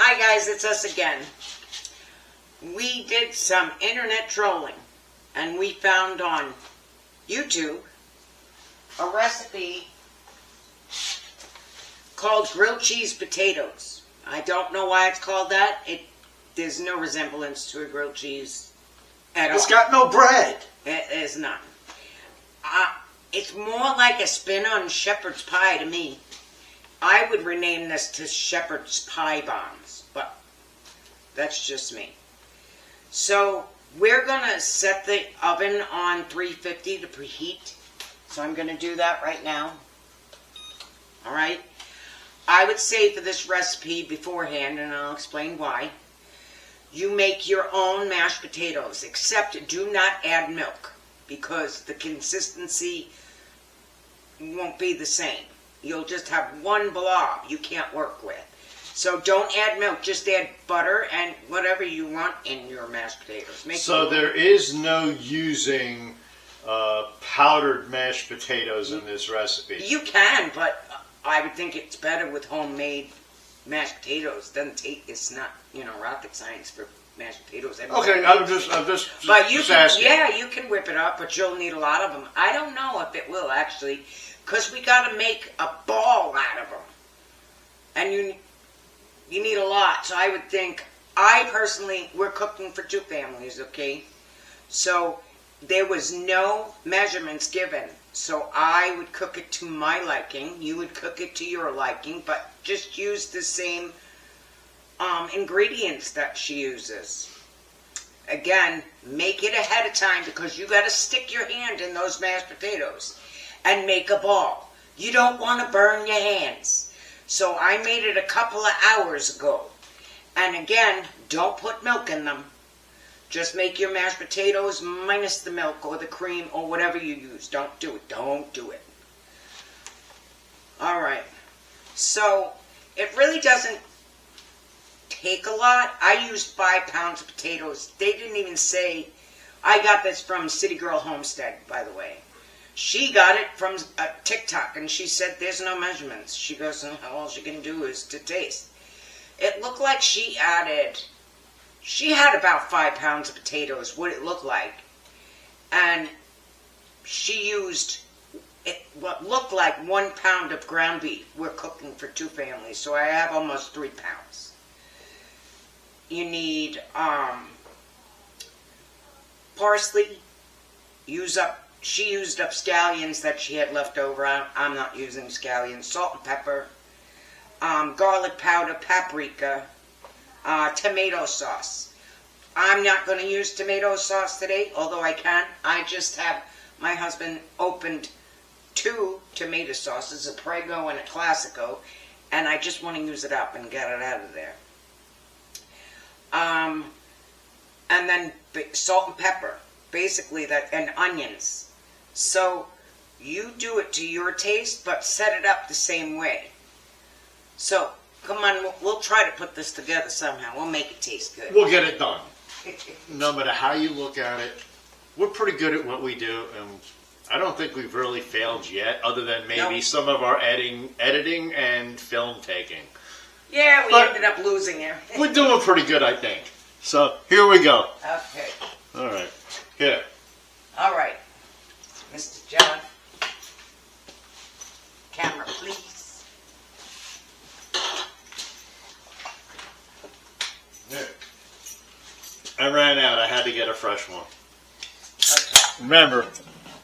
Hi guys, it's us again. We did some internet trolling and we found on YouTube a recipe called grilled cheese potatoes. I don't know why it's called that. There's no resemblance to a grilled cheese at all. It's got no bread. It is not. It's more like a spin on shepherd's pie to me. I would rename this to shepherd's pie bombs, but that's just me. So we're going to set the oven on 350 to preheat. So I'm going to do that right now. All right. I would say for this recipe beforehand, and I'll explain why, you make your own mashed potatoes, except do not add milk because the consistency won't be the same. You'll just have one blob you can't work with. So don't add milk, just add butter and whatever you want in your mashed potatoes. So there is no using powdered mashed potatoes in this recipe. You can, but I would think it's better with homemade mashed potatoes. It's not, rocket science for mashed potatoes. Okay, I'm just asking. Yeah, you can whip it up, but you'll need a lot of them. I don't know if it will actually, because we got to make a ball out of them, and you need a lot. So I would think, we're cooking for 2 families, okay? So there was no measurements given. So I would cook it to my liking. You would cook it to your liking, but just use the same ingredients that she uses. Again, make it ahead of time because you got to stick your hand in those mashed potatoes and make a ball. You don't want to burn your hands. So I made it a couple of hours ago. And again, don't put milk in them. Just make your mashed potatoes minus the milk or the cream or whatever you use. Don't do it. Don't do it. All right. So it really doesn't take a lot. I used 5 pounds of potatoes. They didn't even say. I got this from Citygirl Homestead, by the way. She got it from a TikTok, and she said there's no measurements. She goes, all she can do is to taste. It looked like she had about 5 pounds of potatoes, what it looked like. And she used what looked like 1 pound of ground beef. We're cooking for 2 families, so I have almost 3 pounds. You need parsley. She used up scallions that she had left over. I'm not using scallions. Salt and pepper. Garlic powder, paprika. Tomato sauce. I'm not going to use tomato sauce today, although I can. I just have my husband opened 2 tomato sauces, a Prego and a Classico, and I just want to use it up and get it out of there. And then salt and pepper, basically that, and onions. So you do it to your taste, but set it up the same way. So come on, we'll try to put this together somehow. We'll make it taste good. We'll get it done. No matter how you look at it, we're pretty good at what we do, and I don't think we've really failed yet, other than maybe some of our editing and film taking. Yeah, we ended up losing it. We're doing pretty good, I think. So, here we go. Okay. All right. Here. All right. Mr. John. Camera, please. There. I ran out. I had to get a fresh one. Okay. Remember,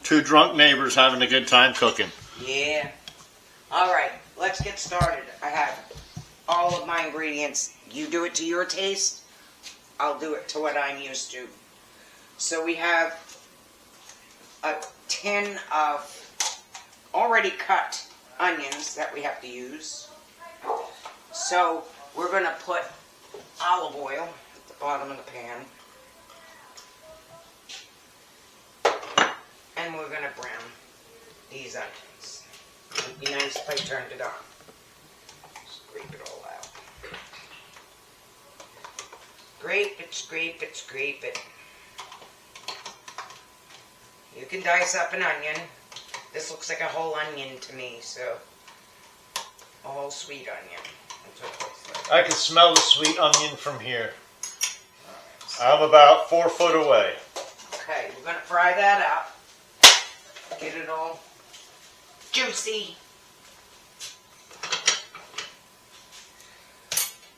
2 drunk neighbors having a good time cooking. Yeah. All right. Let's get started. I have all of my ingredients. You do it to your taste. I'll do it to what I'm used to. So we have a tin of already cut onions that we have to use. So we're going to put olive oil at the bottom of the pan. And we're going to brown these onions. It would be nice if I turned it on. Scrape it all out. Scrape it, scrape it, scrape it. You can dice up an onion. This looks like a whole onion to me, so a whole sweet onion. That's what it looks like. I can smell the sweet onion from here. I'm about 4 foot away. Okay, we're going to fry that up. Get it all juicy.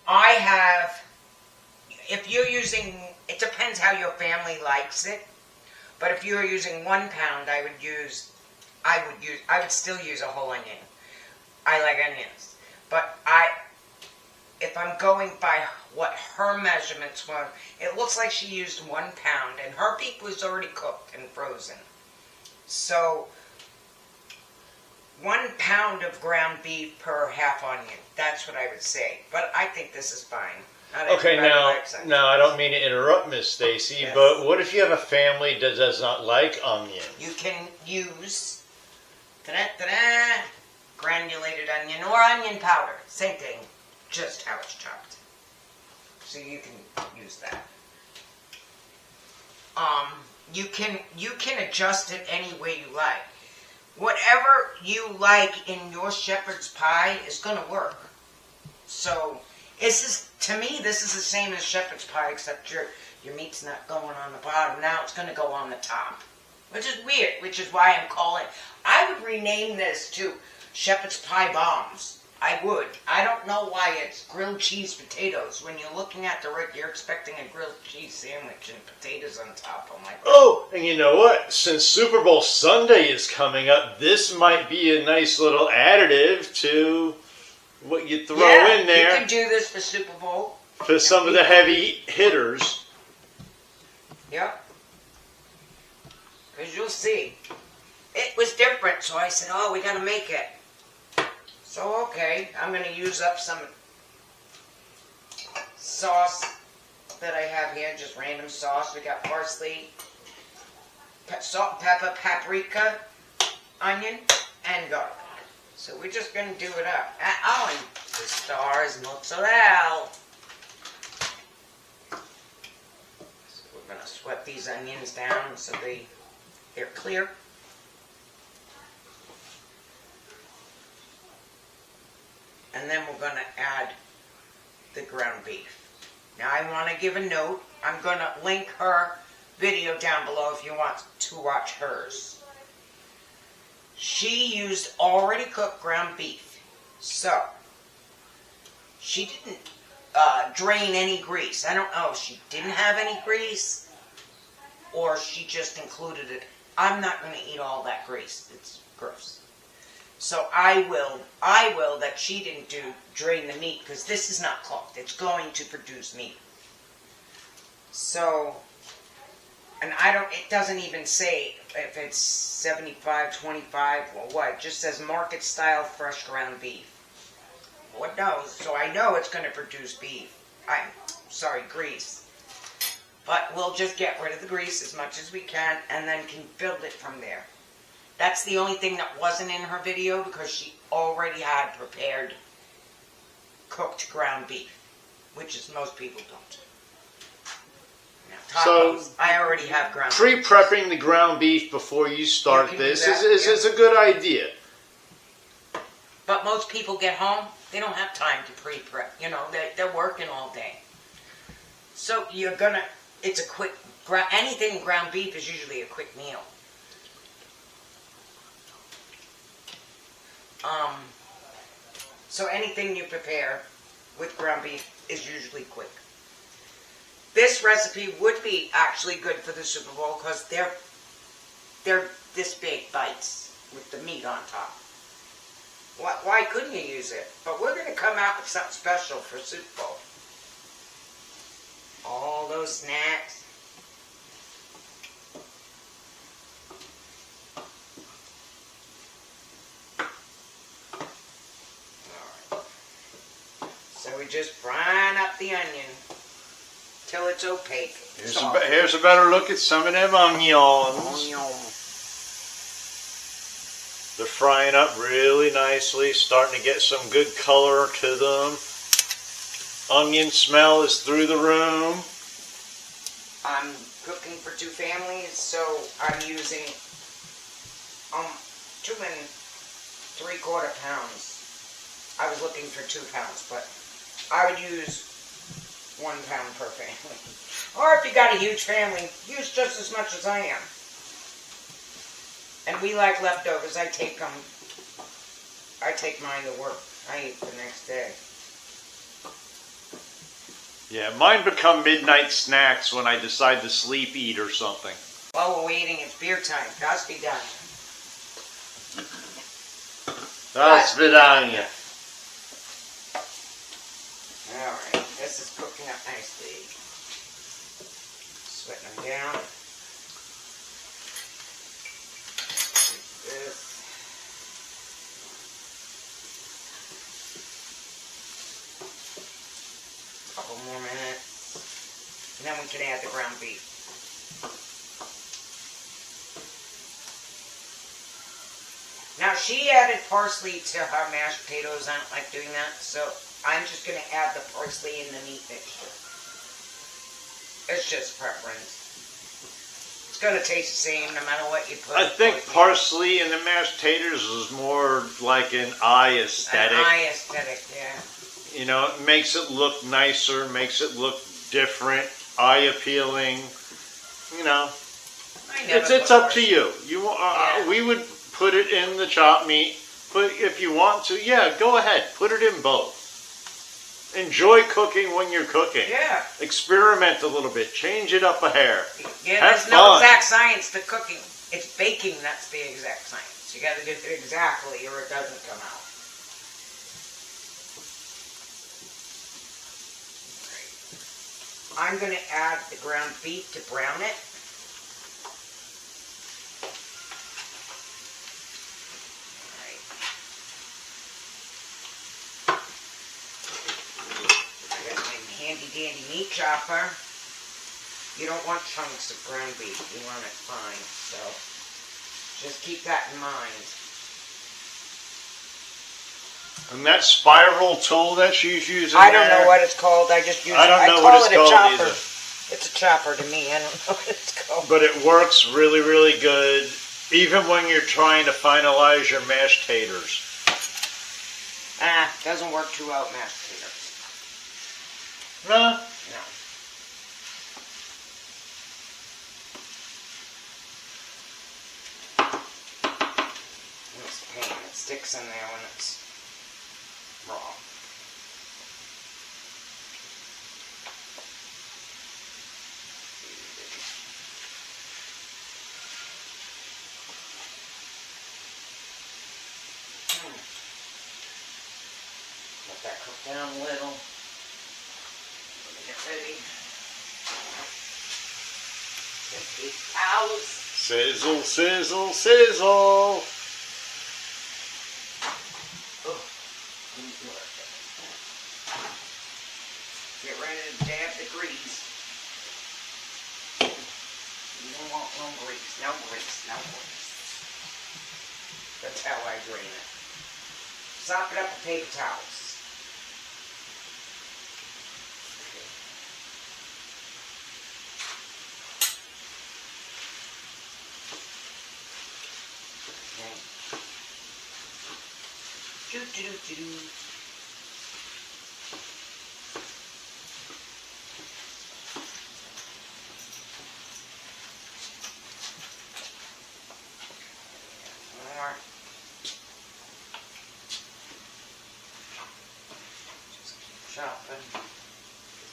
I have, if you're using, it depends how your family likes it, but if you're using 1 pound, I would still use a whole onion. I like onions, but if I'm going by what her measurements were, it looks like she used 1 pound, and her beef was already cooked and frozen. So 1 pound of ground beef per half onion. That's what I would say. But I think this is fine. Okay, now I don't mean to interrupt, Miss Stacy, yes. But what if you have a family that does not like onion? You can use granulated onion or onion powder. Same thing, just how it's chopped. So you can use that. You can adjust it any way you like. Whatever you like in your shepherd's pie is going to work. So to me, this is the same as shepherd's pie, except your meat's not going on the bottom. Now it's going to go on the top, which is weird, which is why I'm calling. I would rename this to shepherd's pie bombs. I would. I don't know why it's grilled cheese potatoes. When you're looking at the rig, you're expecting a grilled cheese sandwich and potatoes on top. I'm like, oh, and you know what? Since Super Bowl Sunday is coming up, this might be a nice little additive to what you throw in there. You can do this for Super Bowl. For some of the heavy hitters. Yep. Because you'll see. It was different, so I said, oh, we got to make it. So, okay, I'm going to use up some sauce that I have here, just random sauce. We got parsley, salt, pepper, paprika, onion, and garlic. So we're just going to do it up. Oh, and the stars, mozzarella. So we're going to sweat these onions down so they're clear. And then we're going to add the ground beef. Now I want to give a note. I'm going to link her video down below if you want to watch hers. She used already cooked ground beef. So, she didn't drain any grease. I don't know if she didn't have any grease or she just included it. I'm not going to eat all that grease. It's gross. So I will that she didn't drain the meat, because this is not cooked. It's going to produce meat. So, and it doesn't even say if it's 75/25 or what. It just says market style fresh ground beef. What knows? So I know it's going to produce grease. But we'll just get rid of the grease as much as we can and then can build it from there. That's the only thing that wasn't in her video, because she already had prepared cooked ground beef, which is most people don't. Now, tacos, I already have ground beef. Pre-prepping the ground beef before you start this is a good idea. But most people get home, they don't have time to pre-prep. You know, they're working all day. So it's a quick, anything ground beef is usually a quick meal. So anything you prepare with ground beef is usually quick. This recipe would be actually good for the Super Bowl, because they're this big bites with the meat on top. Why couldn't you use it? But we're going to come out with something special for Super Bowl. All those snacks. So we're just frying up the onion till it's opaque. Here's a better look at some of them onions. They're frying up really nicely, starting to get some good color to them. Onion smell is through the room. I'm cooking for 2 families, so I'm using 2 3/4 pounds. I was looking for 2 pounds, but I would use 1 pound per family. Or if you got a huge family, use just as much as I am. And we like leftovers. I take mine to work. I eat the next day. Yeah, mine become midnight snacks when I decide to sleep eat or something. While we're waiting, it's beer time. God's be done. That's vidania. Alright, this is cooking up nicely. Sweating them down. Like this. Couple more minutes. And then we can add the ground beef. Now she added parsley to her mashed potatoes. I don't like doing that, so I'm just going to add the parsley in the meat mixture. It's just preference. It's going to taste the same no matter what you put. I think parsley in the mashed potatoes is more like an eye aesthetic. An eye aesthetic, yeah. You know, it makes it look nicer, makes it look different, eye appealing. You know, it's up to you. Yeah. We would put it in the chopped meat. But if you want to, yeah, go ahead. Put it in both. Enjoy cooking when you're cooking. Yeah. Experiment a little bit. Change it up a hair. Yeah, Have there's no fun. exact science to cooking. It's baking that's the exact science. You got to do it exactly or it doesn't come out. I'm going to add the ground beef to brown it. Handy dandy meat chopper. You don't want chunks of ground beef. You want it fine. So just keep that in mind. And that spiral tool that she's using I don't know what it's called. I just use it. I don't know what it's call it a called chopper. either. It's a chopper to me. I don't know what it's called. But it works really, really good, even when you're trying to finalize your mashed taters. Doesn't work too well with mashed potatoes. No. No. It's a pain. It sticks in there when it's raw. Let that cook down a little. Get ready. Get these towels. Sizzle, sizzle, sizzle. Oh, get ready to dab the grease. You don't want no grease, no grease, no grease. That's how I drain it. Sop it up with paper towels. More. Just keep chopping.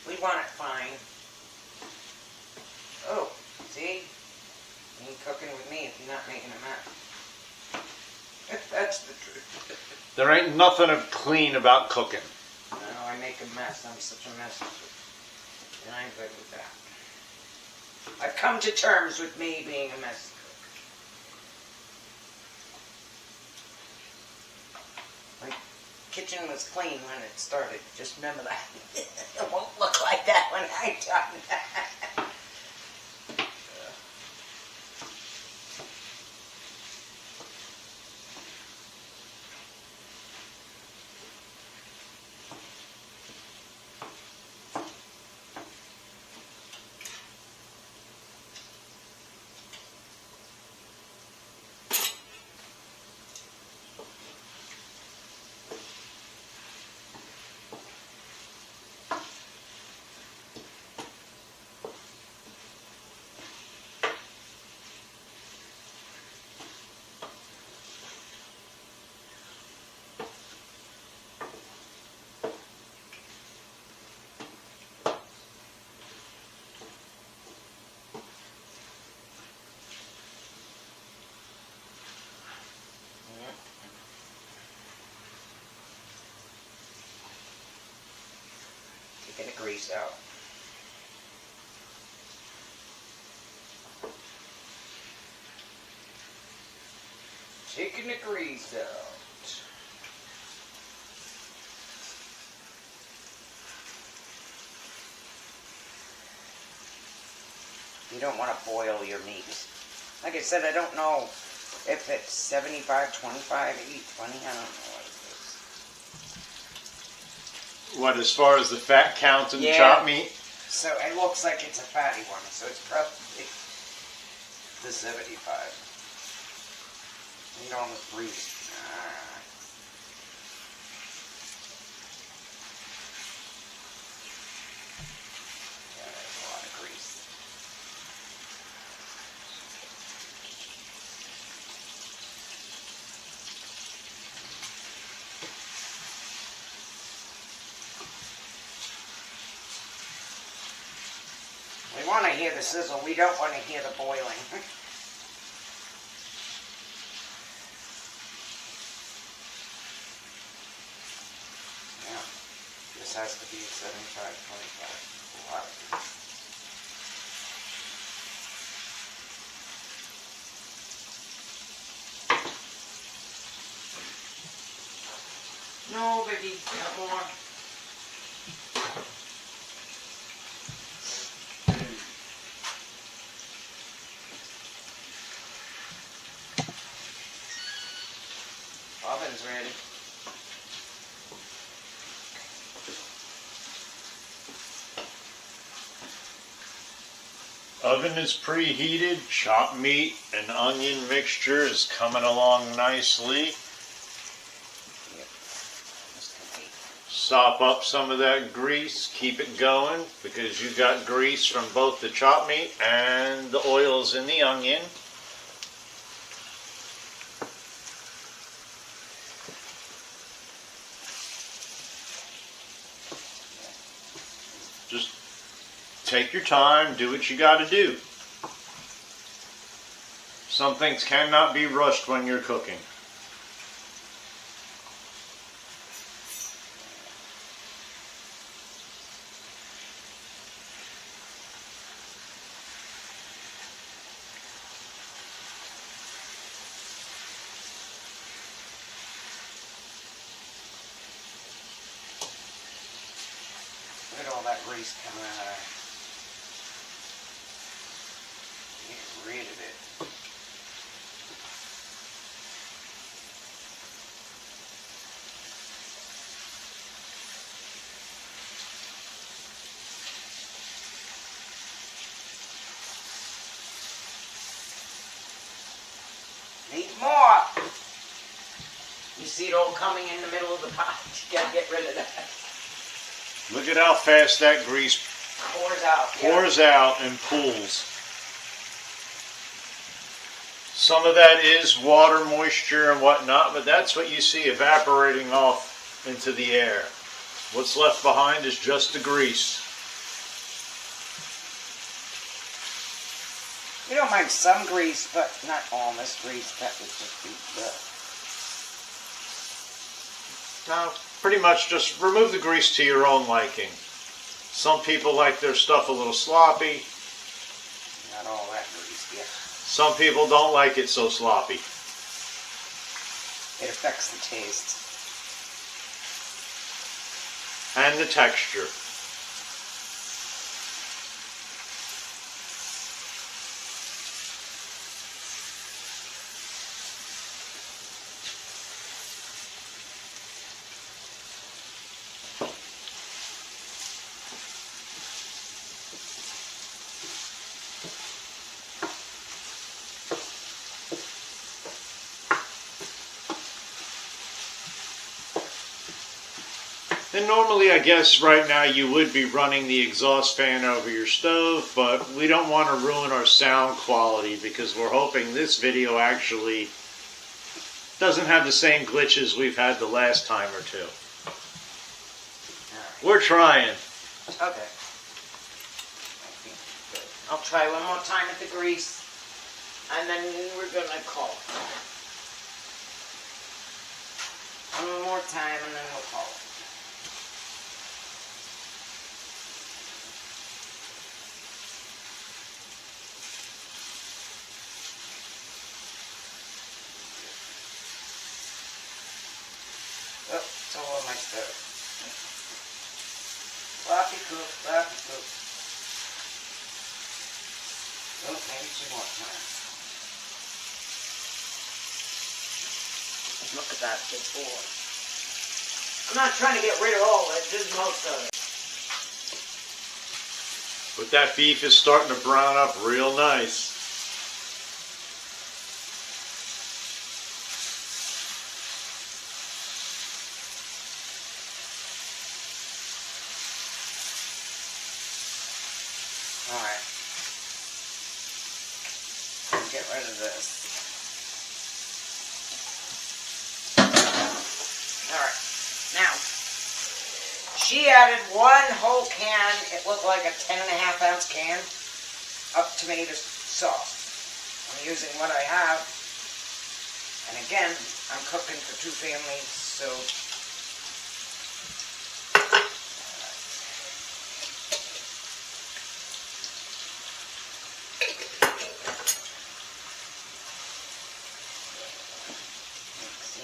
We want it fine. Oh, see? You ain't cooking with me if you're not making a mess. That's the truth. There ain't nothing clean about cooking. No, I make a mess. I'm such a mess. And I'm good with that. I've come to terms with me being a mess cook. My kitchen was clean when it started. Just remember that. It won't look like that when I'm done. Taking the grease out. Taking the grease out. You don't want to boil your meat. Like I said, I don't know if it's 75, 25, 80, 20. I don't know what it is. What, as far as the fat count in the Yeah. chopped meat? So it looks like it's a fatty one, so it's probably the 75. You know, almost grease. Yeah, there's a lot of grease. We want to hear the sizzle. We don't want to hear the boiling. Yeah, this has to be 75, 25. A lot of grease. No, baby, got more. Oven's ready. Oven is preheated. Chopped meat and onion mixture is coming along nicely. Yep. Just gonna wait. Sop up some of that grease. Keep it going because you got grease from both the chopped meat and the oils in the onion. Just take your time, do what you got to do. Some things cannot be rushed when you're cooking. Look at all that grease coming out of there. Get rid of it. Need more. You see it all coming in the middle of the pot. You gotta get rid of that. Look at how fast that grease Pours out. Yeah. pours out and pools. Some of that is water moisture and whatnot, but that's what you see evaporating off into the air. What's left behind is just the grease. We don't mind some grease, but not all this grease. That would just be Now, pretty much just remove the grease to your own liking. Some people like their stuff a little sloppy. not all that grease. Yeah. Some people don't like it so sloppy. It affects the taste. And the texture. And normally, I guess right now you would be running the exhaust fan over your stove, but we don't want to ruin our sound quality because we're hoping this video actually doesn't have the same glitches we've had the last time or two. Alright. We're trying. Okay. Good. I'll try one more time with the grease, and then we're gonna call it. One more time, and then we'll call it. cook, that cook. Oh, maybe 2 more times. Look at that, it's 4. I'm not trying to get rid of all of it, just most of it. But that beef is starting to brown up real nice. Alright. Get rid of this. Alright. Now, she added 1 whole can, it looked like a 10.5-ounce can, of tomato sauce. I'm using what I have. And again, I'm cooking for 2 families, so...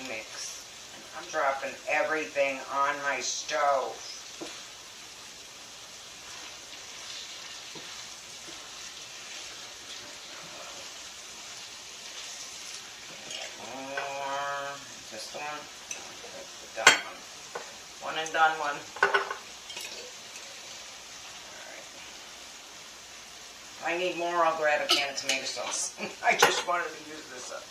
Mix. I'm dropping everything on my stove. More. This one. The done one. One and done one. Alright. If I need more, I'll grab a can of tomato sauce. I just wanted to use this up.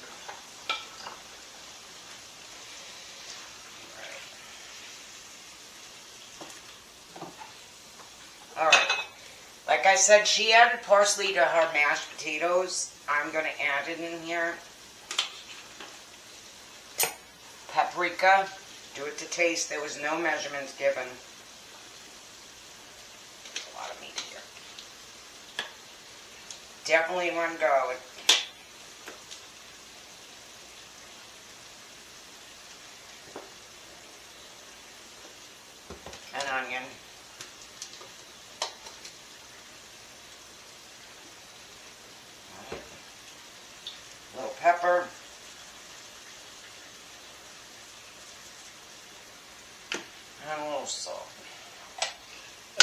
Alright, like I said, she added parsley to her mashed potatoes. I'm going to add it in here. Paprika, do it to taste. There was no measurements given. There's a lot of meat here. Definitely one go. An onion. Little pepper. And a little salt.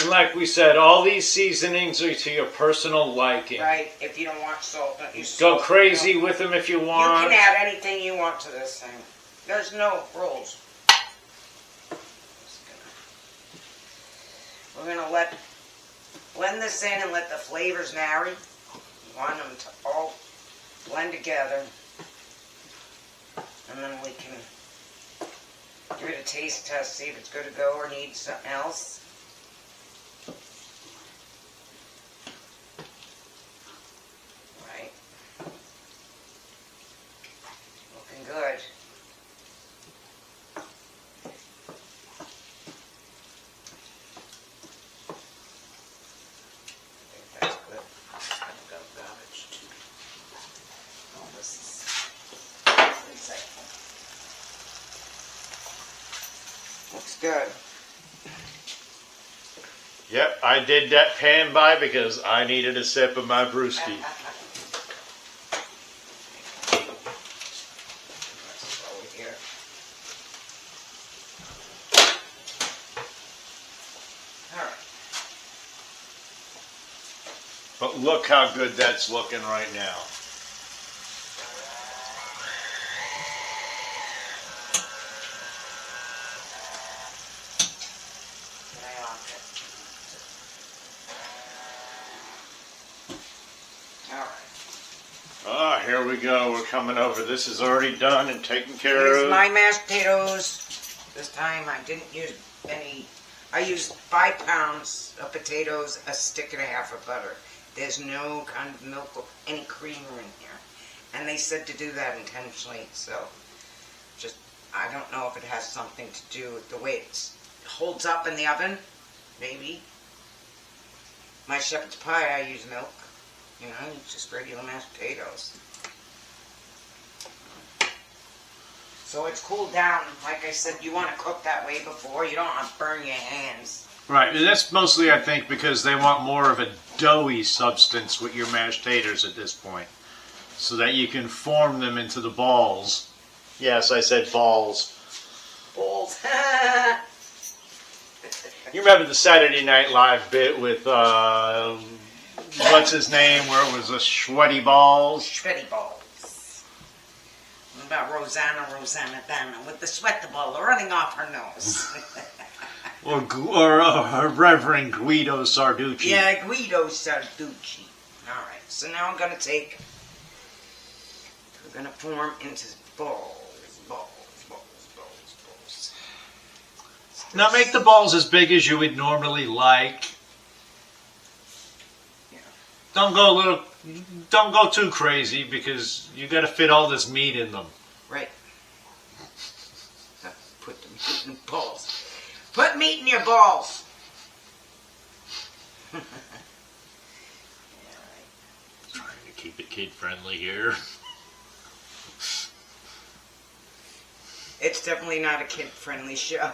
And like we said, all these seasonings are to your personal liking. Right, if you don't want salt, don't use Go salt. crazy with them if you want. You can add anything you want to this thing. There's no rules. We're going to blend this in and let the flavors marry. You want them to all blend together. And then we can give it a taste test, see if it's good to go or needs something else. Right. Looking good. Looks good. Yep, I did that pan by because I needed a sip of my brewski. But look how good that's looking right now. Ah, here we go. We're coming over. This is already done and taken care Here's of. my mashed potatoes. This time I didn't use any. I used 5 pounds of potatoes, a stick and a half of butter. There's no kind of milk or any creamer in here. And they said to do that intentionally, so just, I don't know if it has something to do with the way it holds up in the oven, maybe. My shepherd's pie, I use milk. You know, it's just regular mashed potatoes. So it's cooled down. Like I said, you want to cook that way before. You don't want to burn your hands. Right, and that's mostly, I think, because they want more of a doughy substance with your mashed taters at this point, so that you can form them into the balls. Yes, I said balls. Balls. You remember the Saturday Night Live bit with what's his name, where it was a sweaty balls? Sweaty balls. What about Rosanna Dana with the sweat ball running off her nose? or Reverend Guido Sarducci. Yeah, Guido Sarducci. All right, so now I'm going to take, we're going to form into balls. Now make the balls as big as you would normally like. Yeah. Don't go too crazy because you got to fit all this meat in them. Right. Put the meat in the balls. Put meat in your balls. Trying to keep it kid friendly here. It's definitely not a kid friendly show.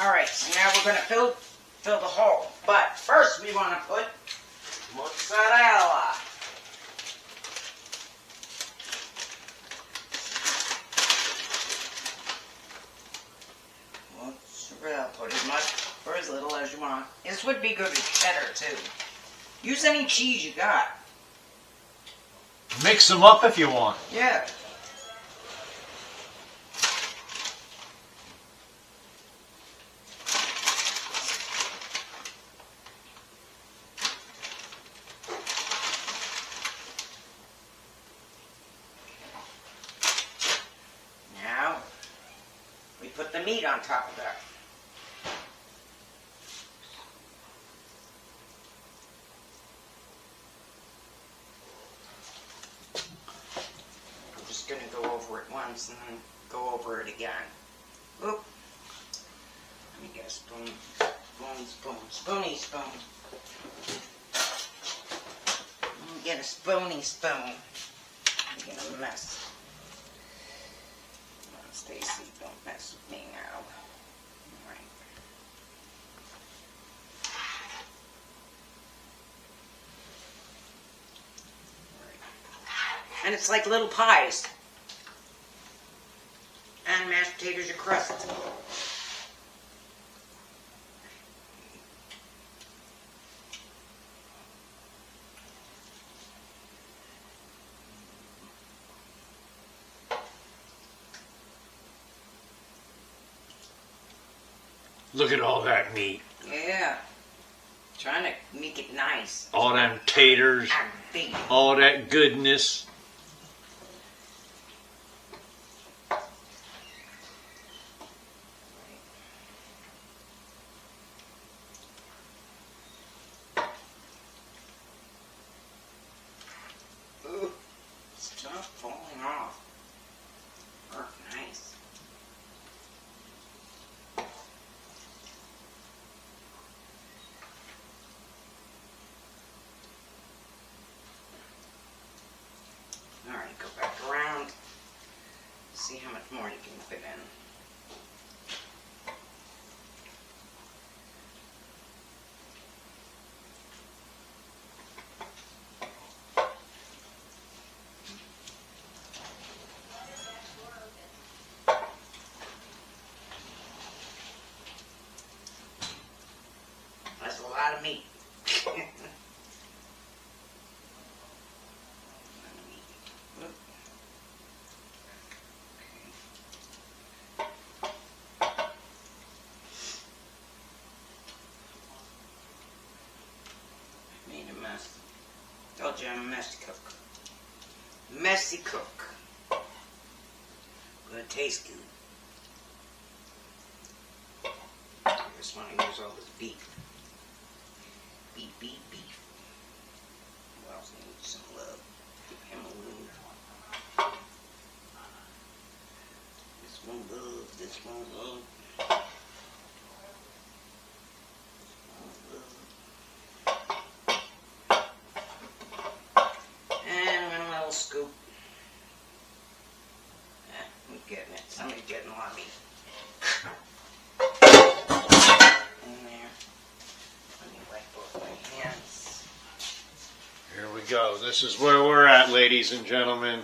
Alright, so now we're going to fill the hole. But first we want to put mozzarella. Mozzarella, put as much or as little as you want. This would be good with cheddar too. Use any cheese you got. Mix them up if you want. Yeah. Now, we put the meat on top of that. I'm just going to go over it once and then go over it again. Oop. Let me get a spoon. Spoony spoon. Let me get a spoony spoon. I'm getting a mess. Come on, Stacy, don't mess with me now. All right. And it's like little pies. And mashed potatoes are crust. Look at all that meat. Yeah. Trying to make it nice. All them taters. I'm big. All that goodness. Ooh, stuff falling off. Oh, nice. All right, go back around. See how much more you can fit in. That's a lot of meat. Made a mess. Told you I'm a messy cook. Messy cook. Gonna taste good. I just want to use all this beef. Beef. Who else needs some love? Give him a little. This one love, this one love. And a little scoop. I'm getting it. Somebody's getting a lot of meat. In there. Let me wipe both my hands. Here we go. This is where we're at, ladies and gentlemen.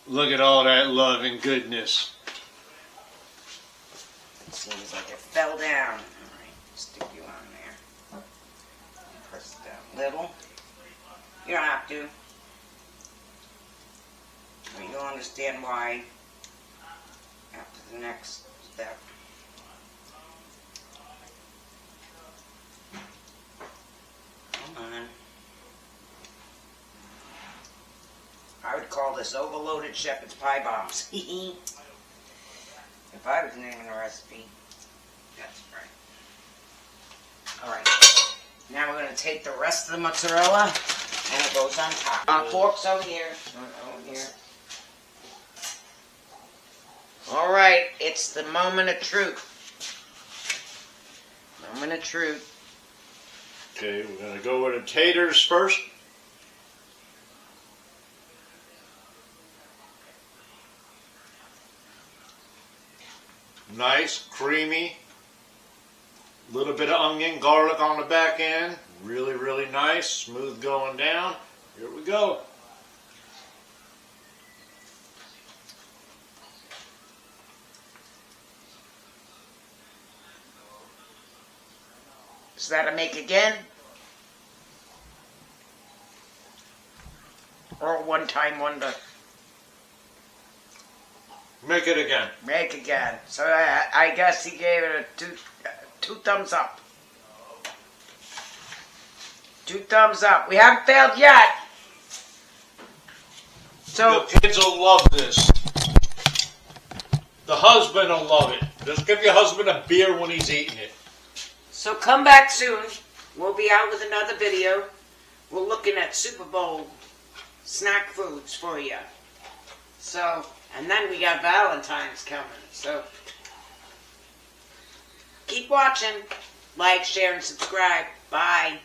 Look at all that love and goodness. It seems like it fell down. Alright, stick you on there. Press it down a little. You don't have to. But you'll understand why after the next step. Come on. I would call this overloaded shepherd's pie bombs. If I was naming a recipe. That's right. Alright. Now we're going to take the rest of the mozzarella and it goes on top. Forks over here. Over here. Alright, it's the moment of truth. Moment of truth. Okay, we're going to go with the taters first. Nice, creamy. Little bit of onion, garlic on the back end. Really, really nice. Smooth going down. Here we go. Is that a make again? Or a one-time wonder? Make it again. Make again. So I guess he gave it a two thumbs up. 2 thumbs up. We haven't failed yet. So the kids will love this. The husband will love it. Just give your husband a beer when he's eating it. So come back soon. We'll be out with another video. We're looking at Super Bowl snack foods for you. So, and then we got Valentine's coming. So, keep watching. Like, share, and subscribe. Bye.